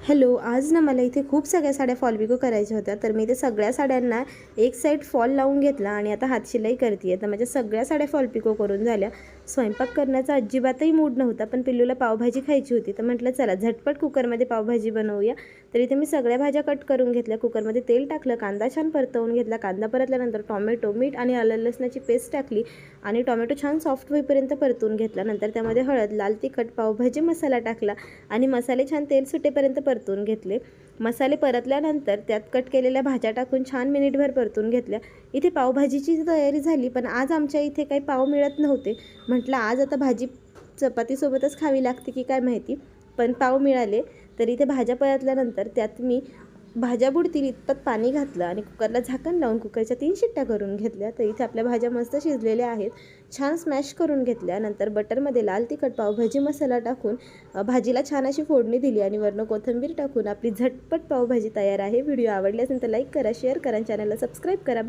Hello, आज ना मला इथे खूप सगळ्या साड्या फॉल पिको करायच्या होत्या, तर मी इथे सगळ्या साड्यांना एक साईड फॉल लावून घेतला आणि आता हातशिलाई करते. तर माझ्या सगळ्या साड्या फॉल पिको करून झाल्या. स्वयंपाक करण्याचा अजिबातही मूड नव्हता, पण पिल्लूला पावभाजी खायची होती, तर म्हटलं चला झटपट कुकरमध्ये पावभाजी बनवूया. तर इथे मी सगळ्या भाज्या कट करून घेतल्या, कुकरमध्ये तेल टाकलं, कांदा छान परतवून घेतला. कांदा परतल्यानंतर टोमॅटो, मीठ आणि आलं लसणाची पेस्ट टाकली आणि टोमॅटो छान सॉफ्ट होईपर्यंत परतवून घेतला. नंतर त्यामध्ये हळद, लाल तिखट, पावभाजी मसाला टाकला आणि मसाले छान तेल सुटेपर्यंत परतून घेतले. मसाले परतल्यानंतर त्यात कट केलेल्या भाज्या टाकून छान मिनिटभर परतून घेतल्या. इथे पावभाजीची तयारी झाली, पण आज आमच्या इथे काही पाव मिळत नव्हते. म्हटलं आज आता भाजी चपातीसोबतच खावी लागते की काय माहिती, पण पाव मिळाले. तर इथे भाज्या परतल्यानंतर त्यात मी भाज्या बुडतील इतपत पाणी घातलं आणि कुकरला झाकण लावून कुकरच्या 3 शिट्ट्या करून घेतल्या. तर इथे आपल्या भाज्या मस्त शिजलेल्या आहेत. छान स्मॅश करून घेतल्या. नंतर बटरमध्ये लाल तिखट, पावभाजी मसाला टाकून भाजीला छान अशी फोडणी दिली आणि वरून कोथिंबीर टाकून आपली झटपट पावभाजी तयार आहे. व्हिडिओ आवडला असेल तर लाईक करा, शेअर करा, चॅनलला सबस्क्राईब करा.